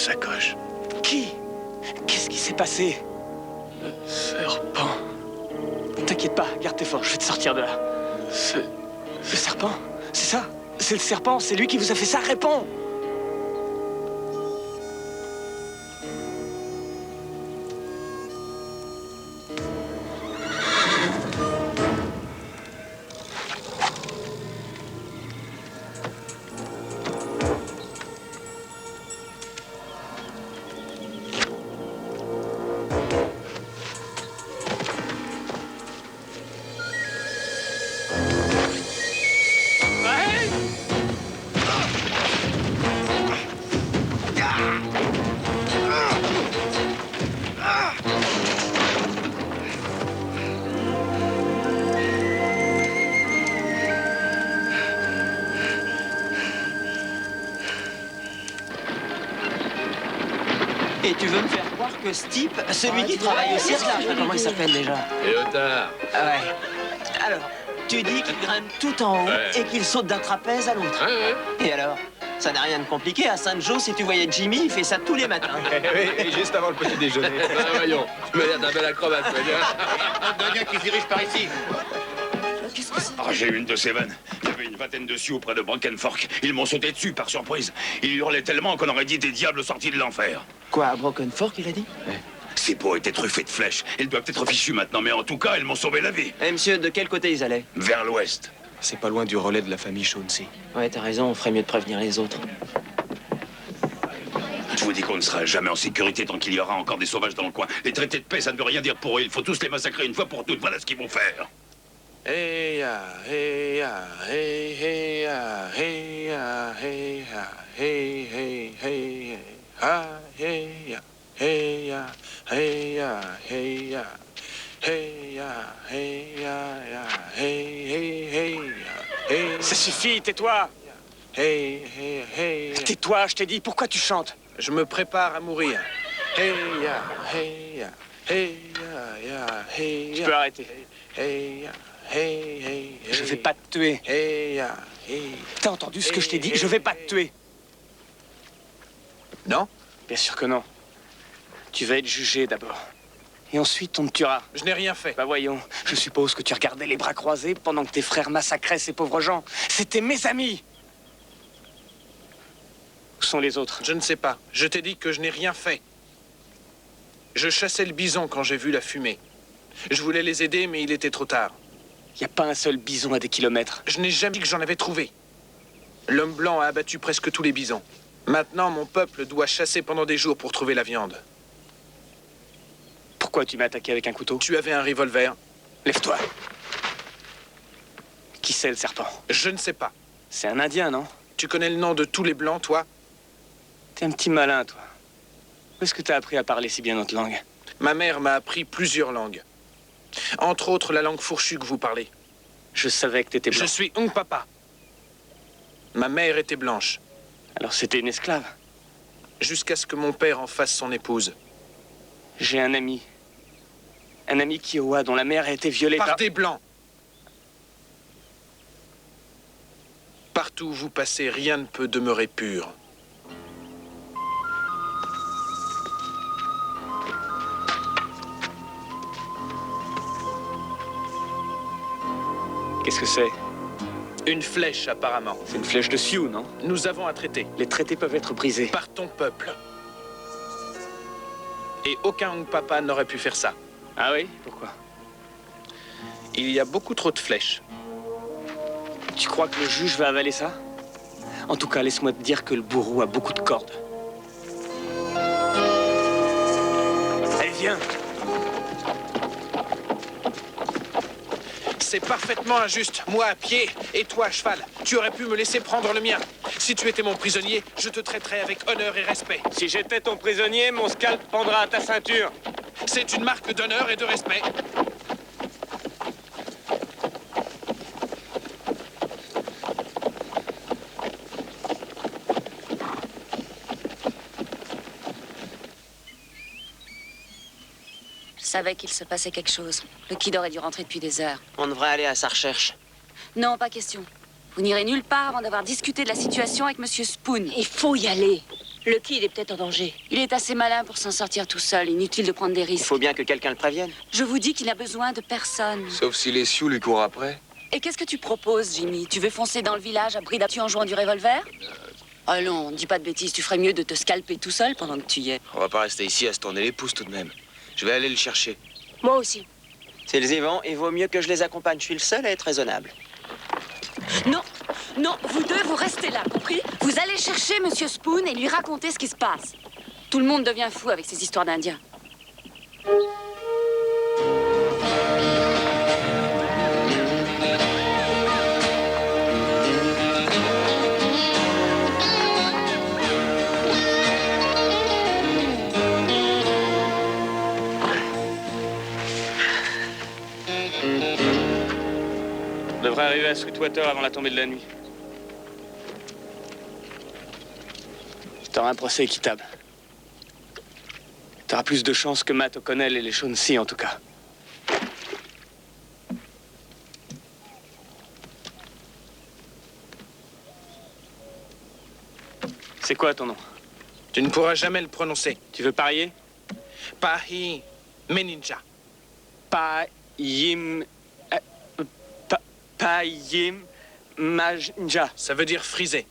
sacoche. Qui? Qu'est-ce qui s'est passé? Le serpent. T'inquiète pas, garde tes forces, je vais te sortir de là. C'est... Le serpent? C'est ça? C'est le serpent, c'est lui qui vous a fait ça, réponds! Et tu veux me faire croire que ce type, celui qui travaille au cirque, là, comment il s'appelle déjà? Léotard. Ah ouais. Alors, tu dis qu'il grimpe tout en haut et qu'il saute d'un trapèze à l'autre. Et alors? Ça n'a rien de compliqué. À Saint-Joe, si tu voyais Jimmy, il fait ça tous les matins. Oui, et juste avant le petit déjeuner. Voyons, tu m'as l'air d'un bel acrobate, toi, Indien qui se dirige par ici. Qu'est-ce que c'est? Ah, j'ai eu une de ces vannes. Il y avait une vingtaine de Sioux près de Brokenfork. Ils m'ont sauté dessus par surprise. Ils hurlaient tellement qu'on aurait dit des diables sortis de l'enfer. Quoi, à Broken Fork, il a dit? Ces peaux étaient truffées de flèches. Ils doivent être fichus maintenant, mais en tout cas, elles m'ont sauvé la vie. Eh, monsieur, de quel côté ils allaient? Vers l'ouest. C'est pas loin du relais de la famille Chauncey. Ouais, t'as raison, on ferait mieux de prévenir les autres. Je vous dis qu'on ne sera jamais en sécurité tant qu'il y aura encore des sauvages dans le coin. Les traités de paix, ça ne veut rien dire pour eux. Il faut tous les massacrer une fois pour toutes. Voilà ce qu'ils vont faire. Hey ya, hey ya, hey hey ya, hey ya, hey ya, hey hey hey, ah hey ya, hey ya, hey ya, hey ya, hey ya, hey ya, hey hey hey, hey. Ça suffit, tais-toi! Hey hey hey. Tais-toi, je t'ai dit, pourquoi tu chantes? Je me prépare à mourir. Hey ya, hey ya, hey ya, ya, hey ya. Tu peux arrêter. Hey ya. Hey, hey, hey. Je vais pas te tuer. Hey, hey. T'as entendu ce que je t'ai dit? Je vais pas te tuer. Non? Bien sûr que non. Tu vas être jugé d'abord. Et ensuite, on te tuera. Je n'ai rien fait. Bah voyons, je suppose que tu regardais les bras croisés pendant que tes frères massacraient ces pauvres gens. C'était mes amis. Où sont les autres? Je ne sais pas. Je t'ai dit que je n'ai rien fait. Je chassais le bison quand j'ai vu la fumée. Je voulais les aider, mais il était trop tard. Y a pas un seul bison à des kilomètres. Je n'ai jamais dit que j'en avais trouvé. L'homme blanc a abattu presque tous les bisons. Maintenant, mon peuple doit chasser pendant des jours pour trouver la viande. Pourquoi tu m'as attaqué avec un couteau? Tu avais un revolver? Lève-toi. Qui c'est le serpent? Je ne sais pas. C'est un Indien, non? Tu connais le nom de tous les blancs, toi? T'es un petit malin, toi. Où est-ce que t'as appris à parler si bien notre langue? Ma mère m'a appris plusieurs langues. Entre autres, la langue fourchue que vous parlez. Je savais que t'étais blanc. Je suis Papa. Ma mère était blanche. Alors c'était une esclave? Jusqu'à ce que mon père en fasse son épouse. J'ai un ami. Un ami Kiowa dont la mère a été violée par des blancs. Partout où vous passez, rien ne peut demeurer pur. Qu'est-ce que c'est? Une flèche, apparemment. C'est une flèche de Sioux, non? Nous avons à traiter. Les traités peuvent être brisés. Par ton peuple. Et aucun Papa n'aurait pu faire ça. Ah oui? Pourquoi? Il y a beaucoup trop de flèches. Tu crois que le juge va avaler ça? En tout cas, laisse-moi te dire que le bourreau a beaucoup de cordes. Allez, viens! C'est parfaitement injuste. Moi à pied et toi à cheval. Tu aurais pu me laisser prendre le mien. Si tu étais mon prisonnier, je te traiterais avec honneur et respect. Si j'étais ton prisonnier, mon scalp pendra à ta ceinture. C'est une marque d'honneur et de respect. Je savais qu'il se passait quelque chose. Le kid aurait dû rentrer depuis des heures. On devrait aller à sa recherche. Non, pas question. Vous n'irez nulle part avant d'avoir discuté de la situation avec Monsieur Spoon. Il faut y aller. Le Kid est peut-être en danger. Il est assez malin pour s'en sortir tout seul. Inutile de prendre des Il risques. faut bien que quelqu'un le prévienne. Je vous dis qu'il n'a besoin de personne. Sauf si les Sioux lui courent après. Et qu'est-ce que tu proposes, Jimmy? Tu veux foncer dans le village à bris d'abtu en jouant du revolver? Allons, dis pas de bêtises. Tu ferais mieux de te scalper tout seul pendant que tu y es. On va pas rester ici à se tourner les pouces tout de même. Je vais aller le chercher. Moi aussi. S'ils y vont, il vaut mieux que je les accompagne. Je suis le seul à être raisonnable. Non, non, vous deux, vous restez là, compris? Vous allez chercher Monsieur Spoon et lui raconter ce qui se passe. Tout le monde devient fou avec ces histoires d'Indiens. On devrait arriver à Sweetwater avant la tombée de la nuit. T'auras un procès équitable. T'auras plus de chances que Matt O'Connell et les Shaughnessy, en tout cas. C'est quoi ton nom? Tu ne pourras jamais le prononcer. Tu veux parier? Pahi Meninja. Payim... Payim... Majnja. Ça veut dire frisé.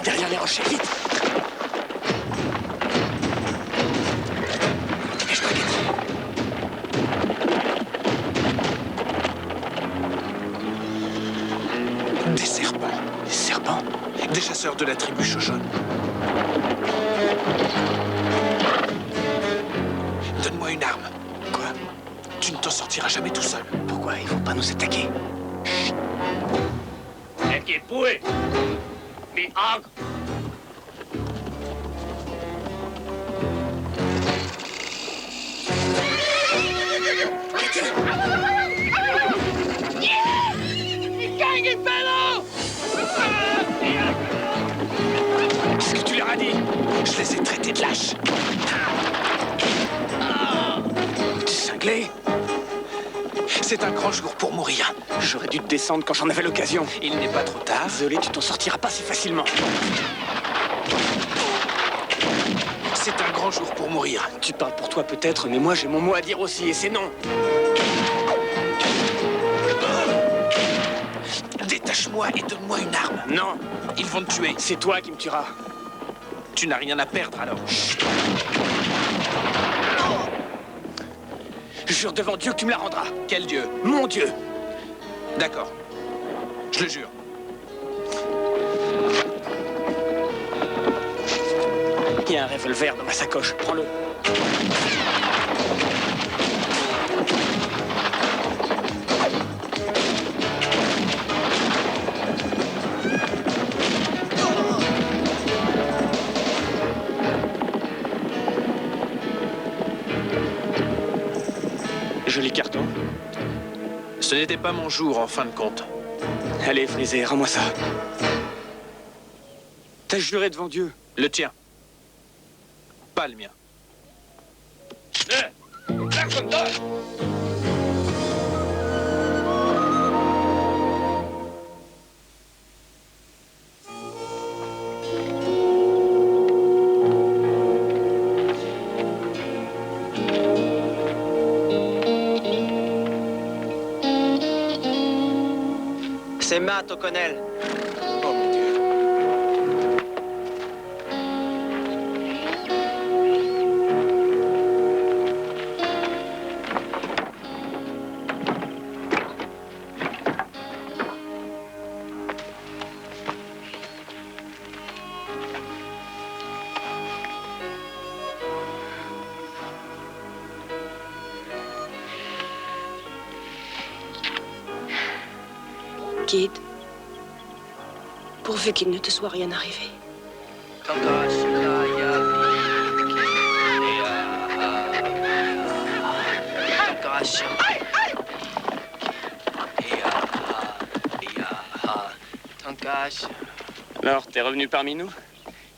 Derrière les rochers, vite! Dépêche-toi, Des serpents. Des serpents? Des chasseurs de la tribu Shoshone. Donne-moi une arme. Quoi? Tu ne t'en sortiras jamais tout seul. Pourquoi ils vont pas nous attaquer? Qu'est-ce que tu leur as dit? Je les ai traités de lâches. T'es cinglé? C'est un grand jour pour mourir. J'aurais dû te descendre quand j'en avais l'occasion. Il n'est pas trop tard. Désolé, tu t'en sortiras pas si facilement. C'est un grand jour pour mourir. Tu parles pour toi peut-être, mais moi j'ai mon mot à dire aussi, et c'est non. Détache-moi et donne-moi une arme. Non, Ils vont te tuer. c'est toi qui me tueras. Tu n'as rien à perdre alors. Jure devant Dieu que tu me la rendras. Quel dieu? Mon Dieu. D'accord. Je le jure. Il y a un revolver dans ma sacoche, prends-le. Joli carton. Ce n'était pas mon jour en fin de compte. Allez, Frisé, rends-moi ça. T'as juré devant Dieu. Le tien. Pas le mien. C'est Matt O'Connell. Oh mon Dieu. Kid, pourvu qu'il ne te soit rien arrivé. Alors, t'es revenu parmi nous?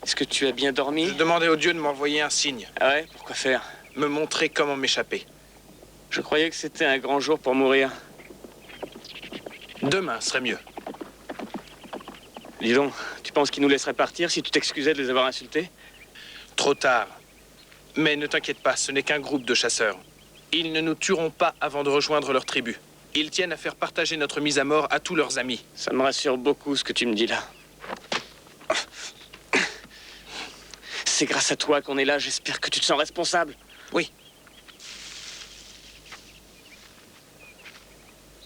Est-ce que tu as bien dormi? Je demandais au dieu de m'envoyer un signe. Ah ouais? Pourquoi faire? Me montrer comment m'échapper. Je croyais que c'était un grand jour pour mourir. Demain serait mieux. Dis donc, tu penses qu'ils nous laisseraient partir si tu t'excusais de les avoir insultés? Trop tard. Mais ne t'inquiète pas, ce n'est qu'un groupe de chasseurs. Ils ne nous tueront pas avant de rejoindre leur tribu. Ils tiennent à faire partager notre mise à mort à tous leurs amis. Ça me rassure beaucoup ce que tu me dis là. C'est grâce à toi qu'on est là, j'espère que tu te sens responsable. Oui.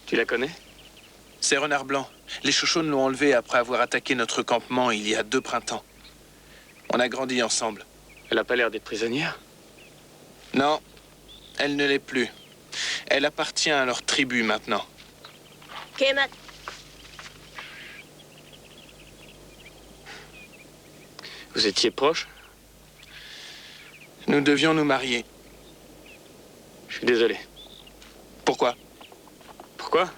Tu la connais? C'est Renard Blanc. Les Shoshone l'ont enlevé après avoir attaqué notre campement il y a 2 printemps. On a grandi ensemble. Elle a pas l'air d'être prisonnière. Non, elle ne l'est plus. Elle appartient à leur tribu maintenant. Kemat. Vous étiez proches? Nous devions nous marier. Je suis désolé. Pourquoi? Pourquoi?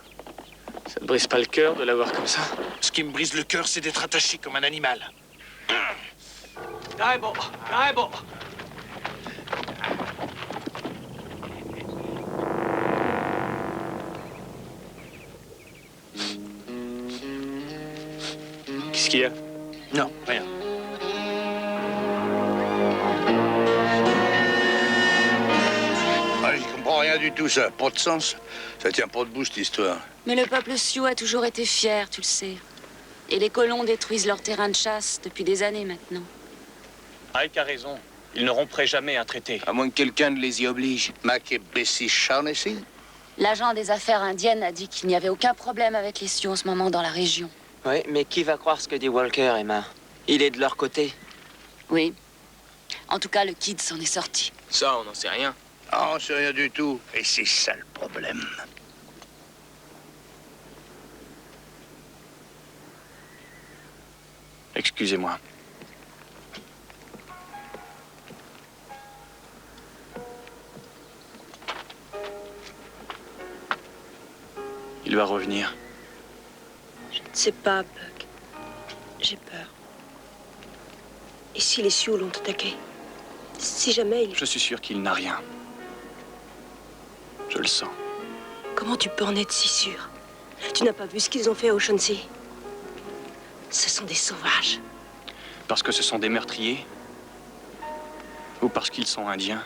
Ça te brise pas le cœur de la voir comme ça? Ce qui me brise le cœur, c'est d'être attaché comme un animal. Qu'est-ce qu'il y a? Non, rien. Ah, j'y comprends rien du tout, ça n'a pas de sens. Ça tient pas debout, cette histoire. Mais le peuple Sioux a toujours été fier, tu le sais. Et les colons détruisent leur terrain de chasse depuis des années maintenant. Ike a raison. Ils ne rompraient jamais un traité. À moins que quelqu'un ne les y oblige. Mac et Bessie Shaughnessy. L'agent des affaires indiennes a dit qu'il n'y avait aucun problème avec les Sioux en ce moment dans la région. Oui, mais qui va croire ce que dit Walker, Emma? Il est de leur côté. Oui. En tout cas, le kid s'en est sorti. Ça, on n'en sait rien. Ah, on sait rien du tout. Et c'est ça le problème. Excusez-moi. Il va revenir. Je ne sais pas, Buck. J'ai peur. Et si les Sioux l'ont attaqué? Si jamais il... Je suis sûr qu'il n'a rien. Je le sens. Comment tu peux en être si sûr? Tu n'as pas vu ce qu'ils ont fait à Ocean Sea? Ce sont des sauvages. Parce que ce sont des meurtriers? Ou parce qu'ils sont indiens?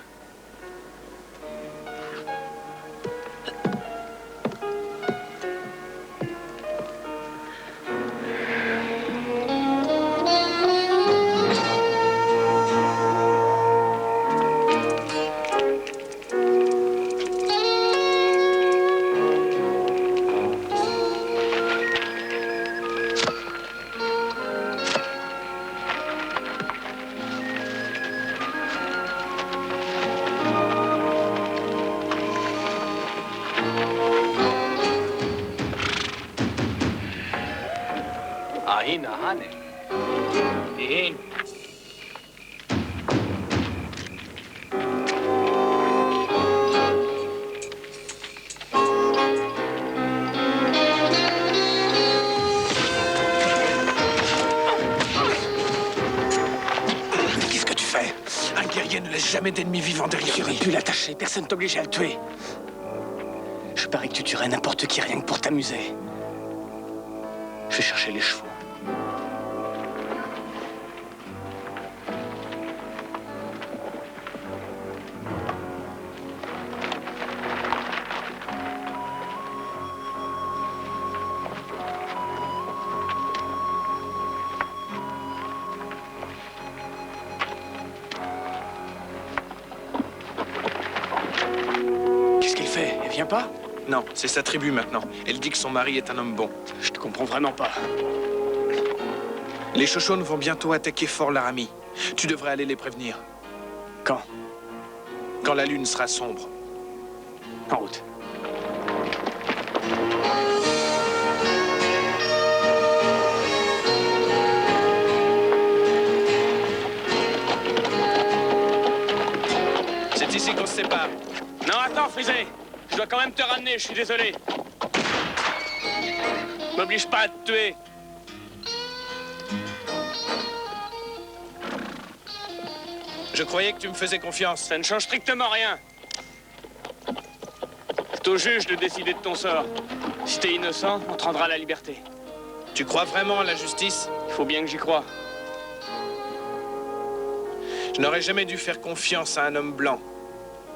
Qu'est-ce que tu fais? Un guerrier ne laisse jamais d'ennemis vivants derrière Tu aurais lui. pu l'attacher, personne t'obligeait à le tuer. Je parie que tu tuerais n'importe qui rien que pour t'amuser. Je vais chercher les chevaux. Qu'est-ce qu'elle fait? Elle vient pas? Non, c'est sa tribu maintenant. Elle dit que son mari est un homme bon. Je te comprends vraiment pas. Les Shoshone vont bientôt attaquer Fort Laramie. Tu devrais aller les prévenir. Quand? Quand la lune sera sombre. En route. C'est ici qu'on se sépare. Non, attends, Frisé. Je dois quand même te ramener, je suis désolé. M'oblige pas à te tuer. Je croyais que tu me faisais confiance. Ça ne change strictement rien. C'est au juge de décider de ton sort. Si t'es innocent, on te rendra la liberté. Tu crois vraiment à la justice? Il faut bien que j'y croie. Je n'aurais jamais dû faire confiance à un homme blanc.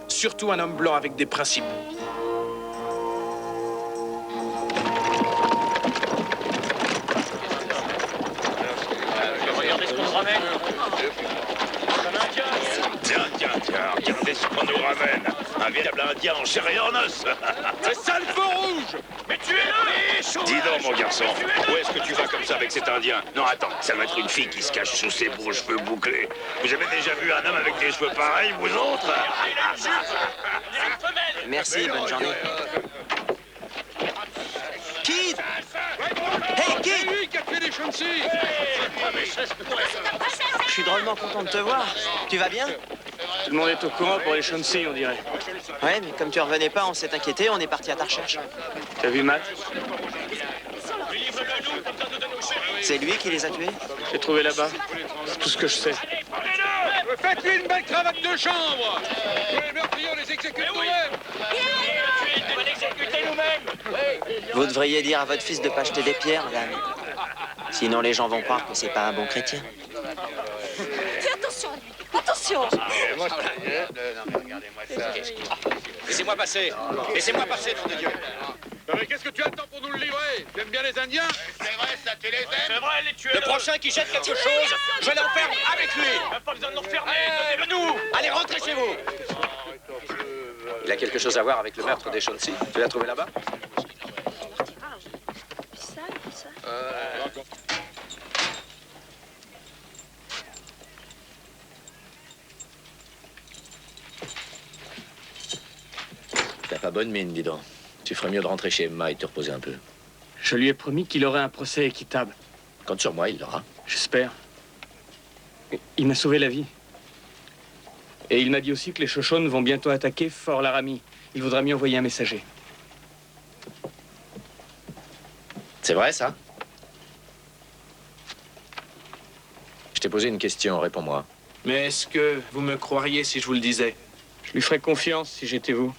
Surtout un homme blanc avec des principes. Regardez ce qu'on nous ramène. Tiens, regardez ce qu'on nous ramène. Un véritable indien en chair et en os. C'est ça le feu rouge! Mais tu es là! Dis donc, mon garçon, où est-ce que tu vas comme ça avec cet indien? Non, attends, ça doit être une fille qui se cache sous ses beaux cheveux bouclés. Vous avez déjà vu un homme avec des cheveux pareils, vous autres? Merci, bonne journée. Kid! Hey, Kid! Je suis drôlement content de te voir. Tu vas bien? Tout le monde est au courant pour les Chauncey, on dirait. Ouais, mais comme tu revenais pas, on s'est inquiété, on est parti à ta recherche. T'as vu Matt? C'est lui qui les a tués? J'ai trouvé là-bas. C'est tout ce que je sais. Faites-lui une belle cravate de chambre! Les meurtriers, on les exécute nous-mêmes! Vous devriez dire à votre fils de pas acheter des pierres, madame. Sinon, les gens vont croire que c'est pas un bon chrétien. Fais attention à lui. Attention. Laissez-moi passer. Laissez-moi passer, nom de Dieu. Mais qu'est-ce que tu attends pour nous le livrer? Tu aimes bien les Indiens? C'est vrai, ça, tu les aimes? C'est vrai, les tueurs. Le prochain qui jette quelque chose, je l'enferme avec lui. Pas besoin de nous refermer, donnez-le-nous. Allez, rentrez chez vous. Il a quelque chose à voir avec le meurtre des Chauncey. Tu l'as trouvé là-bas? T'as pas bonne mine, dis donc. Tu ferais mieux de rentrer chez Emma et de te reposer un peu. Je lui ai promis qu'il aurait un procès équitable. Compte sur moi, il l'aura. J'espère. Il m'a sauvé la vie. Et il m'a dit aussi que les Shoshones vont bientôt attaquer Fort Laramie. Il voudra m'y envoyer un messager. C'est vrai, ça? Je t'ai posé une question, réponds-moi. Mais est-ce que vous me croiriez si je vous le disais? Je lui ferais confiance si j'étais vous.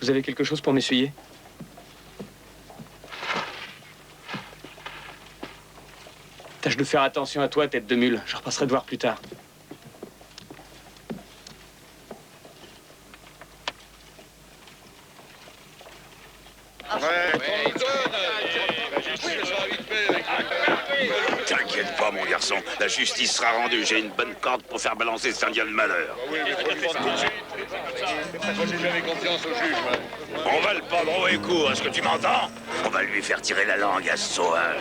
Vous avez quelque chose pour m'essuyer? Tâche de faire attention à toi, tête de mule. Je repasserai te voir plus tard. T'inquiète pas, mon garçon. La justice sera rendue. J'ai une bonne corde pour faire balancer cet indien de malheur. On va le pendre au écho, est-ce que tu m'entends? On va lui faire tirer la langue à ce sauvage.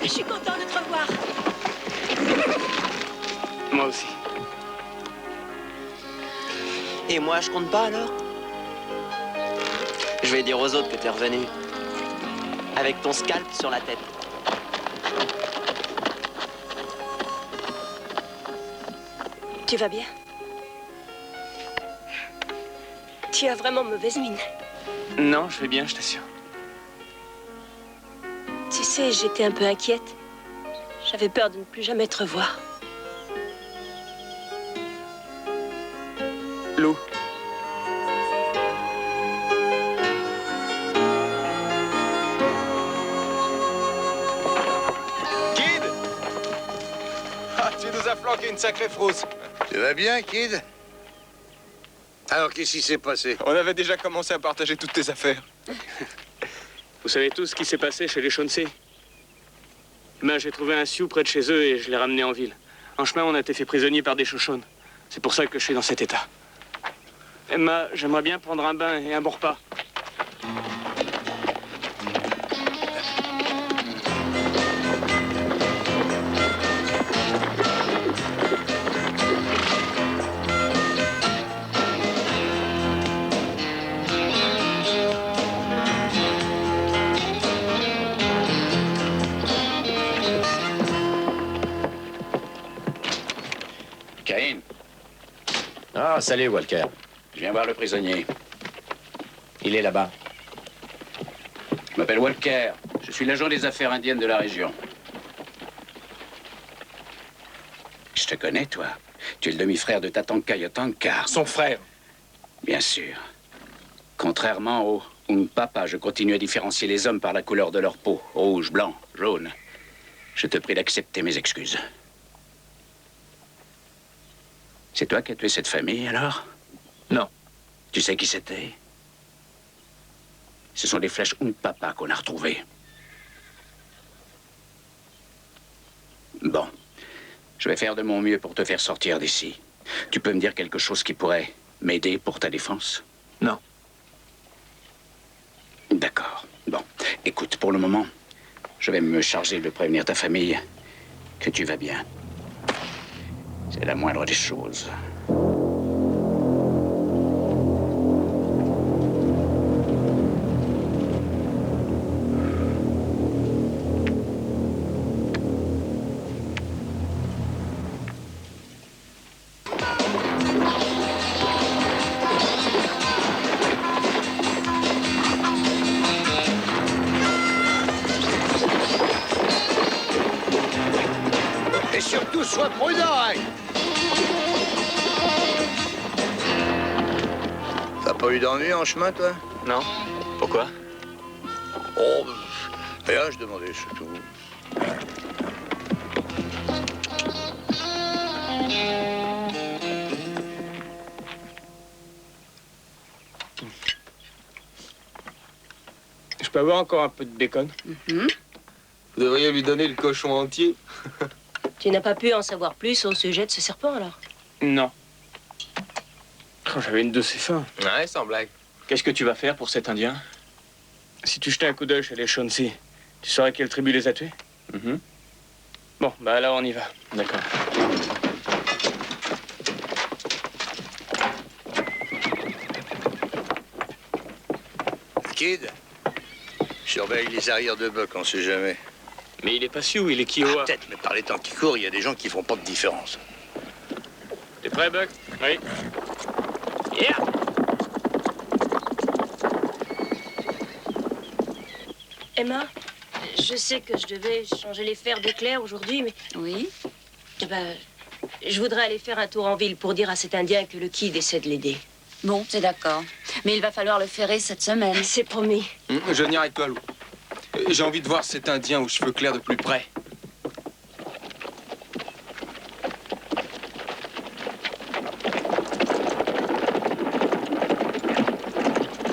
Je suis content de te revoir. Moi aussi. Et moi, je compte pas alors? Je vais dire aux autres que t'es revenu. Avec ton scalp sur la tête. Tu vas bien? Tu as vraiment mauvaise mine. Non, je vais bien, je t'assure. Tu sais, j'étais un peu inquiète. J'avais peur de ne plus jamais te revoir. Lou. Kid! Ah, tu nous as flanqué une sacrée frousse. Tu vas bien, Kid? Alors, qu'est-ce qui s'est passé? On avait déjà commencé à partager toutes tes affaires. Vous savez tout ce qui s'est passé chez les Chauncey? Ben, j'ai trouvé un Sioux près de chez eux et je l'ai ramené en ville. En chemin, on a été fait prisonnier par des Shoshones. C'est pour ça que je suis dans cet état. Emma, j'aimerais bien prendre un bain et un bon repas. Caïn, Ah, salut, Walker. Je viens voir le prisonnier. Il est là-bas. Je m'appelle Walker. Je suis l'agent des affaires indiennes de la région. Je te connais, toi. Tu es le demi-frère de Tatanka Yotanka. Son frère. Bien sûr. Contrairement au Papa, je continue à différencier les hommes par la couleur de leur peau. Rouge, blanc, jaune. Je te prie d'accepter mes excuses. C'est toi qui as tué cette famille, alors? Non. Tu sais qui c'était? Ce sont des flèches Papa qu'on a retrouvées. Bon. Je vais faire de mon mieux pour te faire sortir d'ici. Tu peux me dire quelque chose qui pourrait m'aider pour ta défense? Non. D'accord. Bon. Écoute, pour le moment, je vais me charger de prévenir ta famille que tu vas bien. C'est la moindre des choses. Et surtout, sois prudent, hein. T'as pas eu d'ennui en chemin, toi? Non. Pourquoi? Oh, rien, je demandais, c'est tout. Je peux avoir encore un peu de bacon? Mhm. Vous devriez lui donner le cochon entier. Tu n'as pas pu en savoir plus au sujet de ce serpent, alors? Non. Oh, j'avais une de ces faim. Ouais, sans blague. Qu'est-ce que tu vas faire pour cet Indien? Si tu jetais un coup d'œil chez les Chauncey, tu saurais quelle tribu les a tués? Bon, bah là, on y va. D'accord. Kid, surveille les arrières de Buck, on sait jamais. Mais il est pas Sioux, il est Kiowa. Peut-être, mais par les temps qui courent, il y a des gens qui font pas de différence. T'es prêt, Buck? Oui. Yeah! Emma, je sais que je devais changer les fers d'éclair aujourd'hui, mais... Oui? Eh ben, je voudrais aller faire un tour en ville pour dire à cet Indien que le Kid essaie de l'aider. Bon, c'est d'accord. Mais il va falloir le ferrer cette semaine. C'est promis. Je viens avec toi, Lou. J'ai envie de voir cet Indien aux cheveux clairs de plus près.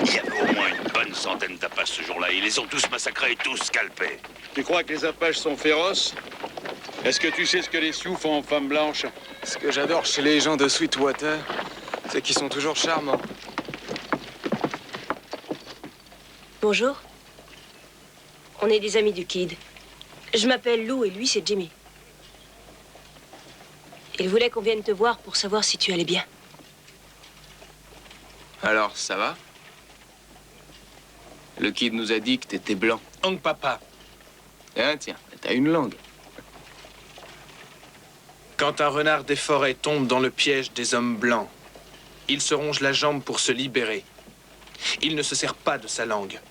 Il y avait au moins une bonne centaine d'Apaches ce jour-là. Ils les ont tous massacrés et tous scalpés. Tu crois que les Apaches sont féroces? Est-ce que tu sais ce que les Sioux font aux femmes blanches? Ce que j'adore chez les gens de Sweetwater, c'est qu'ils sont toujours charmants. Bonjour. On est des amis du Kid. Je m'appelle Lou et lui, c'est Jimmy. Il voulait qu'on vienne te voir pour savoir si tu allais bien. Alors, ça va? Le Kid nous a dit que t'étais blanc. Papa. Hein, tiens, t'as une langue. Quand un renard des forêts tombe dans le piège des hommes blancs, il se ronge la jambe pour se libérer. Il ne se sert pas de sa langue.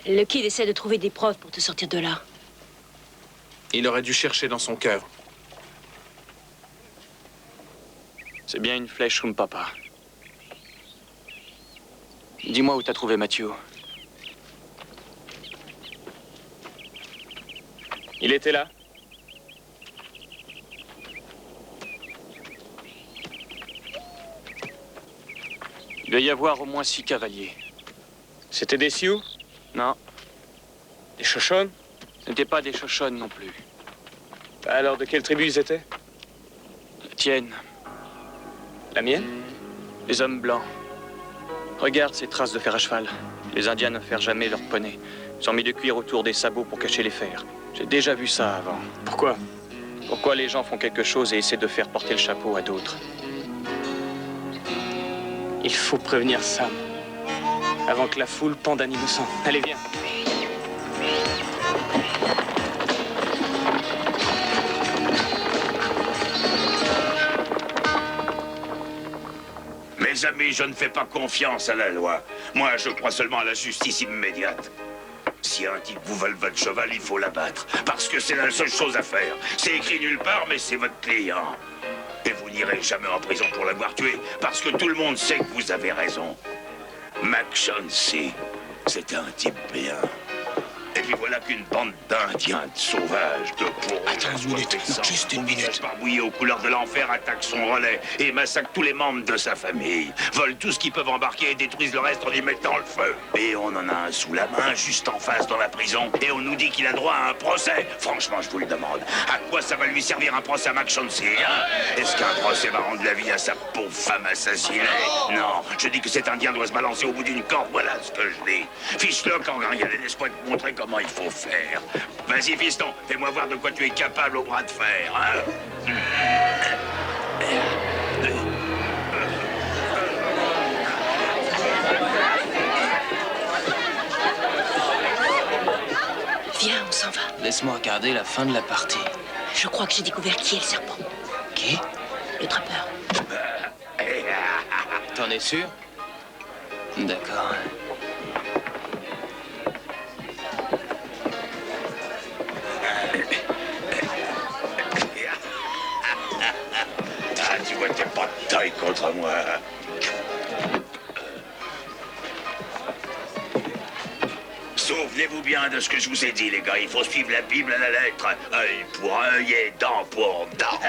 Le Kid essaie de trouver des preuves pour te sortir de là. Il aurait dû chercher dans son cœur. C'est bien une flèche Papa. Dis-moi où t'as trouvé Mathieu. Il était là? Il doit y avoir au moins 6 cavaliers. C'était des Sioux? Non. Des Shoshones? Ce n'étaient pas des Shoshones non plus. Alors, de quelle tribu ils étaient? La tienne. La mienne? Les hommes blancs. Regarde ces traces de fer à cheval. Les Indiens ne ferment jamais leur poney. Ils ont mis du cuir autour des sabots pour cacher les fers. J'ai déjà vu ça avant. Pourquoi? Pourquoi les gens font quelque chose et essaient de faire porter le chapeau à d'autres? Il faut prévenir Sam. Avant que la foule pende un innocent. Allez, viens. Mes amis, je ne fais pas confiance à la loi. Moi, je crois seulement à la justice immédiate. Si un type vous vole votre cheval, il faut l'abattre. Parce que c'est la seule chose à faire. C'est écrit nulle part, mais c'est votre client. Et vous n'irez jamais en prison pour l'avoir tué, parce que tout le monde sait que vous avez raison. Mac Chauncey, c'était un type bien. Et puis voilà qu'une bande d'Indiens sauvages, de pauvres... Attends une minute, juste une minute. Barbouillés aux couleurs de l'enfer attaquent son relais et massacrent tous les membres de sa famille. Volent tout ce qu'ils peuvent embarquer et détruisent le reste en y mettant le feu. Et on en a un sous la main, juste en face dans la prison. Et on nous dit qu'il a droit à un procès. Franchement, je vous le demande. À quoi ça va lui servir un procès à Mac Chauncey, hein? Est-ce qu'un procès va rendre la vie à sa pauvre femme assassinée? Non, je dis que cet Indien doit se balancer au bout d'une corde, voilà ce que je dis. Fiche-le quand Gariel, laisse-moi te montrer comment il faut faire. Vas-y, fiston, fais-moi voir de quoi tu es capable au bras de fer, hein? Viens, on s'en va. Laisse-moi regarder la fin de la partie. Je crois que j'ai découvert qui est le serpent. Qui? Le trappeur. T'en es sûr? D'accord. Ah, tu vois, t'es pas de taille contre moi. Souvenez-vous bien de ce que je vous ai dit, les gars. Il faut suivre la Bible à la lettre. Œil pour œil et dent pour dent.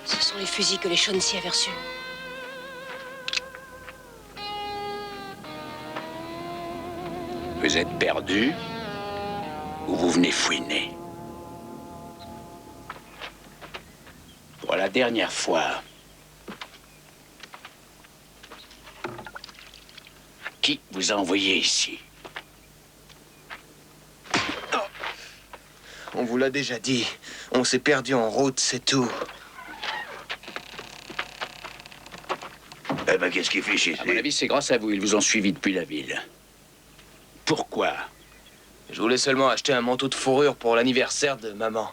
Ce sont les fusils que les Chauncey avaient reçus. Vous êtes perdu ou vous venez fouiner? Pour la dernière fois, qui vous a envoyé ici? On vous l'a déjà dit. On s'est perdu en route, c'est tout. Eh ben, qu'est-ce qu'il fait ici? À mon avis, c'est grâce à vous. Ils vous ont suivi depuis la ville. Pourquoi? Je voulais seulement acheter un manteau de fourrure pour l'anniversaire de maman.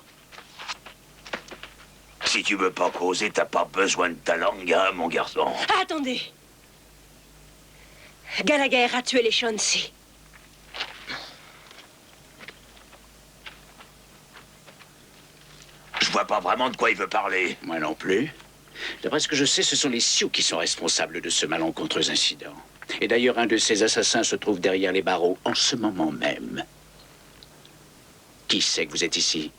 Si tu veux pas causer, t'as pas besoin de ta langue, hein, mon garçon. Attendez. Gallagher a tué les Chauncey. Je vois pas vraiment de quoi il veut parler. Moi non plus. D'après ce que je sais, ce sont les Sioux qui sont responsables de ce malencontreux incident. Et d'ailleurs, un de ces assassins se trouve derrière les barreaux en ce moment même. Qui sait que vous êtes ici?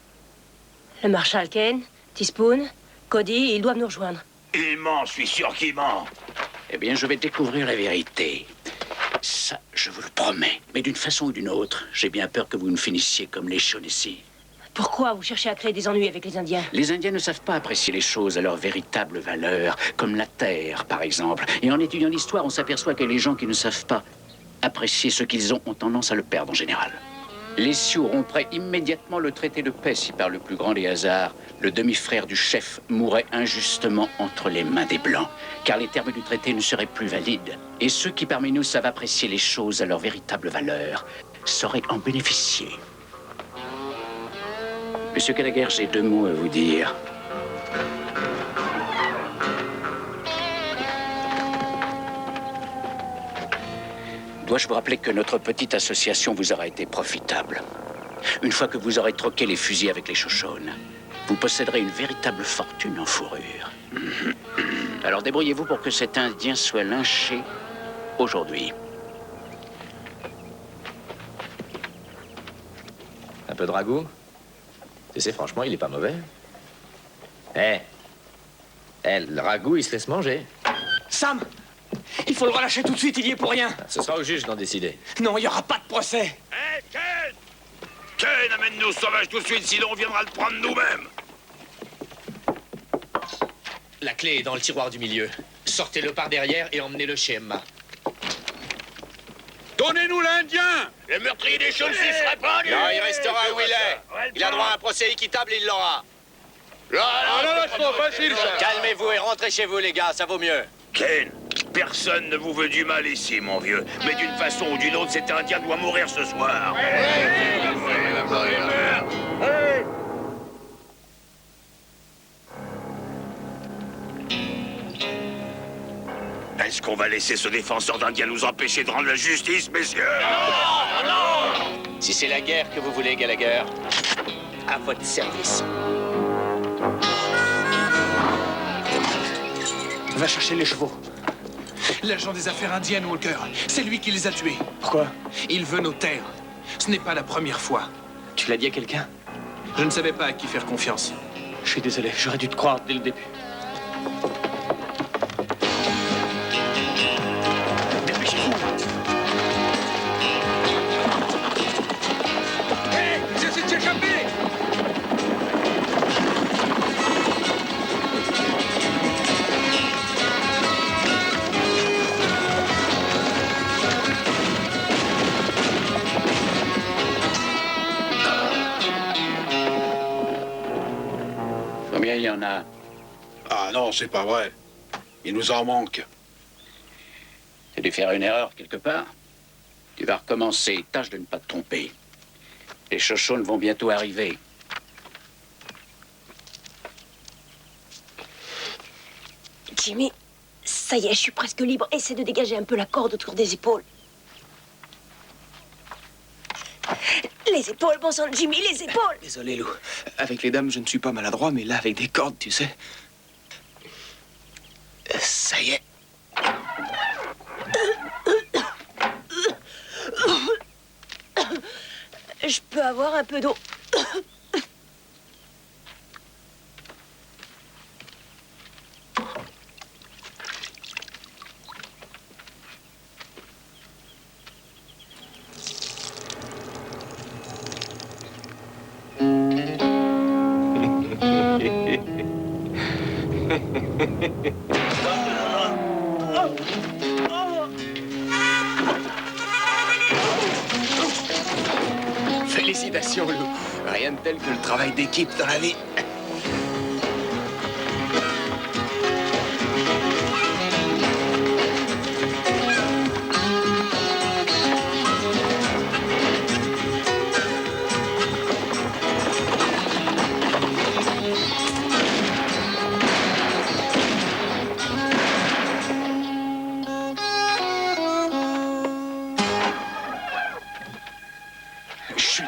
Le marshal Kane, Teaspoon, Cody, ils doivent nous rejoindre. Il ment, je suis sûr qu'il ment. Eh bien, je vais découvrir la vérité. Ça, je vous le promets. Mais d'une façon ou d'une autre, j'ai bien peur que vous ne finissiez comme les Shaughnessy. Pourquoi vous cherchez à créer des ennuis avec les Indiens? Les Indiens ne savent pas apprécier les choses à leur véritable valeur, comme la terre, par exemple. Et en étudiant l'histoire, on s'aperçoit que les gens qui ne savent pas apprécier ce qu'ils ont tendance à le perdre en général. Les Sioux rompraient immédiatement le traité de paix si, par le plus grand des hasards, le demi-frère du chef mourait injustement entre les mains des Blancs, car les termes du traité ne seraient plus valides. Et ceux qui parmi nous savent apprécier les choses à leur véritable valeur sauraient en bénéficier. Monsieur Gallagher, j'ai 2 mots à vous dire. Dois-je vous rappeler que notre petite association vous aura été profitable? Une fois que vous aurez troqué les fusils avec les Shoshones, vous posséderez une véritable fortune en fourrure. Alors débrouillez-vous pour que cet Indien soit lynché aujourd'hui. peu de ragoût? Tu sais, franchement, il est pas mauvais. Le ragoût, il se laisse manger. Sam! Il faut le relâcher tout de suite, il y est pour rien. Ce sera au juge d'en décider. Non, il n'y aura pas de procès. Hé, Ken! Ken, amène-nous ce sauvage tout de suite, sinon on viendra le prendre nous-mêmes. La clé est dans le tiroir du milieu. Sortez-le par derrière et emmenez-le chez Emma. Donnez-nous l'Indien! Le meurtrier des Chauncey serait pas lui. Non, il restera où il est. Il a droit à un procès équitable, il l'aura. Calmez-vous et rentrez chez vous, les gars, ça vaut mieux. Ken, personne ne vous veut du mal ici, mon vieux. Mais d'une façon ou d'une autre, cet Indien doit mourir ce soir. Est-ce qu'on va laisser ce défenseur d'Indien nous empêcher de rendre la justice, messieurs? Si c'est la guerre que vous voulez, Gallagher, à votre service. Va chercher les chevaux. L'agent des affaires indiennes, Walker. C'est lui qui les a tués. Pourquoi? Il veut nos terres. Ce n'est pas la première fois. Tu l'as dit à quelqu'un? Je ne savais pas à qui faire confiance. Je suis désolé, j'aurais dû te croire dès le début. Dépêchez-vous. Hé, j'essaie de s'échapper! Combien il y en a? Ah non, c'est pas vrai. Il nous en manque. Tu as dû faire une erreur quelque part. Tu vas recommencer. Tâche de ne pas te tromper. Les Shoshone vont bientôt arriver. Jimmy, ça y est, je suis presque libre. Essaie de dégager un peu la corde autour des épaules. Les épaules, bon sang, Jimmy, les épaules! Désolé, Lou. Avec les dames, je ne suis pas maladroit, mais là, avec des cordes, tu sais. Ça y est. Je peux avoir un peu d'eau. Félicitations, Lou. Rien de tel que le travail d'équipe dans la vie.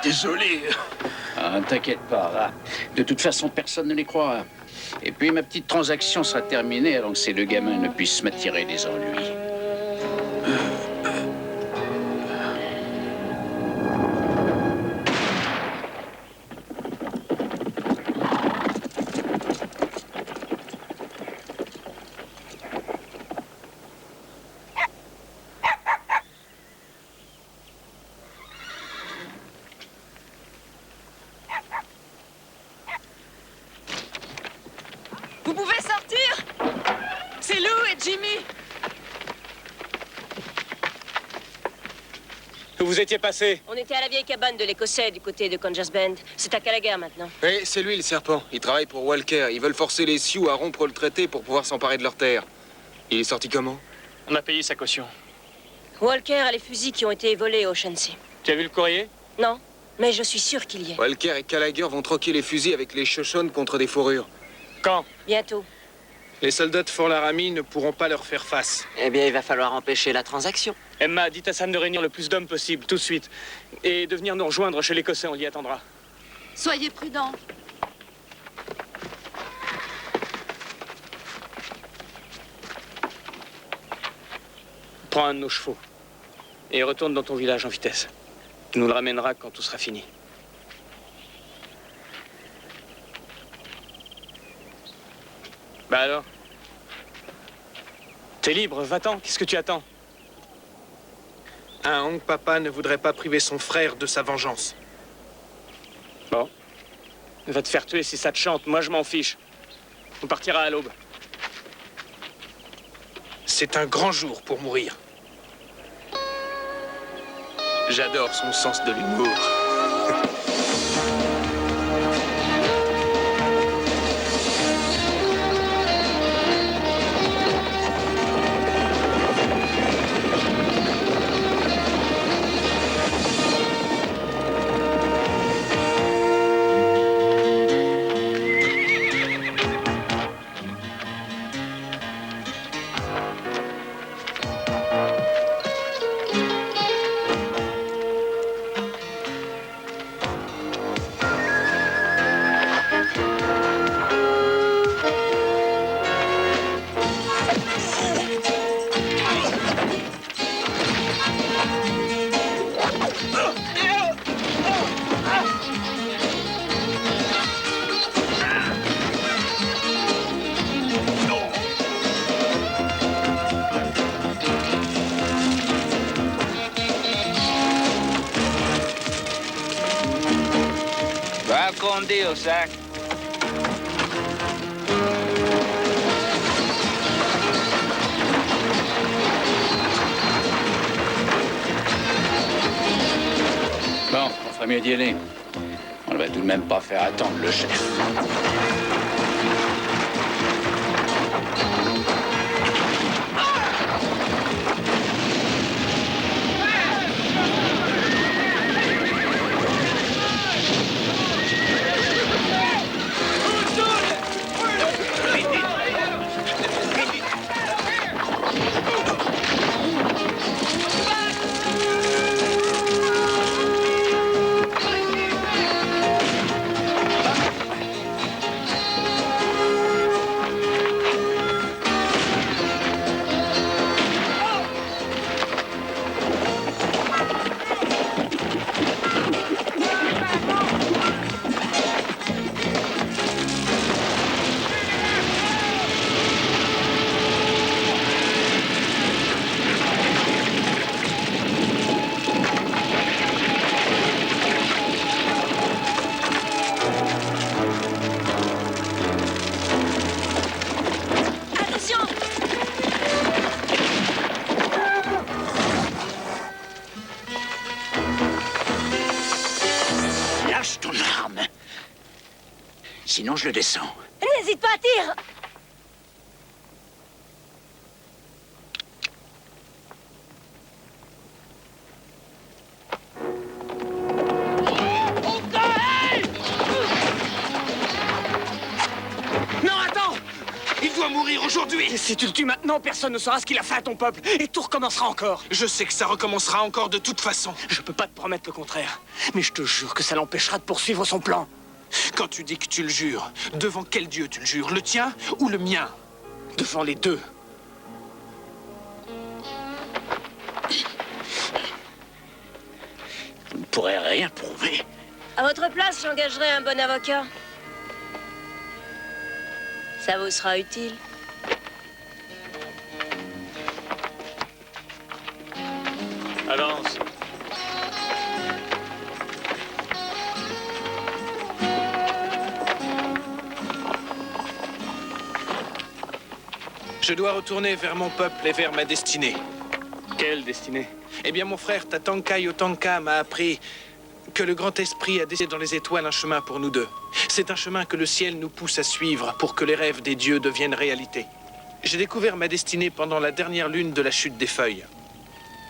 Désolé. Ah, t'inquiète pas, là. De toute façon, personne ne les croira. Et puis, ma petite transaction sera terminée avant que ces deux gamins ne puissent m'attirer des ennuis. Vous pouvez sortir? C'est Lou et Jimmy. Où vous étiez passé? On était à la vieille cabane de l'Écossais du côté de Conger's Bend. C'est à Gallagher maintenant. Oui, c'est lui le serpent. Il travaille pour Walker. Ils veulent forcer les Sioux à rompre le traité pour pouvoir s'emparer de leurs terres. Il est sorti comment? On a payé sa caution. Walker a les fusils qui ont été volés au Chauncey. Tu as vu le courrier? Non, mais je suis sûr qu'il y est. Walker et Gallagher vont troquer les fusils avec les Shoshone contre des fourrures. Quand? Bientôt. Les soldats de Fort Laramie ne pourront pas leur faire face. Eh bien, il va falloir empêcher la transaction. Emma, dites à Sam de réunir le plus d'hommes possible, tout de suite. Et de venir nous rejoindre chez l'Écossais, on l'y attendra. Soyez prudents. Prends un de nos chevaux. Et retourne dans ton village en vitesse. Tu nous le ramèneras quand tout sera fini. Bah alors? T'es libre, va-t'en, qu'est-ce que tu attends? Un Hong Papa ne voudrait pas priver son frère de sa vengeance. Bon. Va te faire tuer si ça te chante, moi je m'en fiche. On partira à l'aube. C'est un grand jour pour mourir. J'adore son sens de l'humour. Va con Dios, Zack. Bon, on ferait mieux d'y aller. On ne va tout de même pas faire attendre le chef. Lâche ton arme. Sinon, je le descends. N'hésite pas, tire! Non, attends! Il doit mourir aujourd'hui! Et si tu le tues maintenant, personne ne saura ce qu'il a fait à ton peuple. Et tout recommencera encore. Je sais que ça recommencera encore de toute façon. Je peux pas te promettre le contraire. Mais je te jure que ça l'empêchera de poursuivre son plan. Quand tu dis que tu le jures, devant quel dieu tu le jures? Le tien ou le mien? Devant les deux. Vous ne pourrez rien prouver. À votre place, j'engagerai un bon avocat. Ça vous sera utile. Avance. Je dois retourner vers mon peuple et vers ma destinée. Quelle destinée? Eh bien, mon frère Tatanka Yotanka m'a appris que le grand esprit a dessiné dans les étoiles un chemin pour nous deux. C'est un chemin que le ciel nous pousse à suivre pour que les rêves des dieux deviennent réalité. J'ai découvert ma destinée pendant la dernière lune de la chute des feuilles.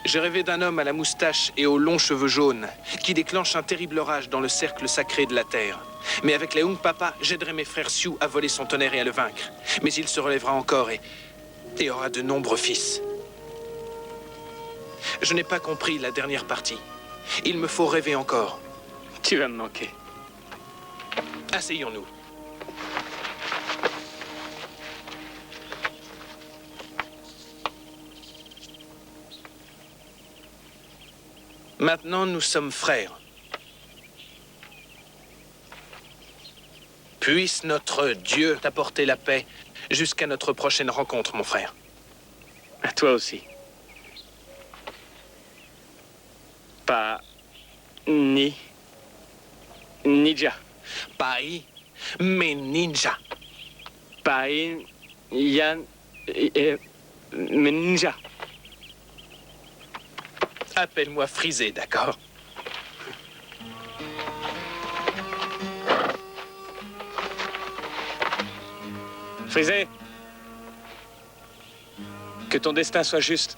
J'ai rêvé d'un homme à la moustache et aux longs cheveux jaunes qui déclenche un terrible orage dans le cercle sacré de la terre. Mais avec les Hong Papa, j'aiderai mes frères Sioux à voler son tonnerre et à le vaincre. Mais il se relèvera encore et aura de nombreux fils. Je n'ai pas compris la dernière partie. Il me faut rêver encore. Tu vas me manquer. Asseyons-nous. Maintenant, nous sommes frères. Puisse notre Dieu t'apporter la paix jusqu'à notre prochaine rencontre, mon frère. À toi aussi. Pas... Ni... Ninja. Pai, mais ninja. Pai... Yan... Mais ninja. Appelle-moi Frisé, d'accord? Frisé. Que ton destin soit juste.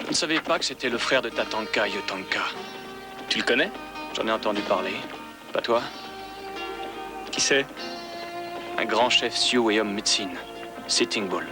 Je ne savais pas que c'était le frère de Tatanka Yotanka. Tu le connais? J'en ai entendu parler. Pas toi? Qui c'est? Un grand chef Sioux et homme médecine. Sitting Bull.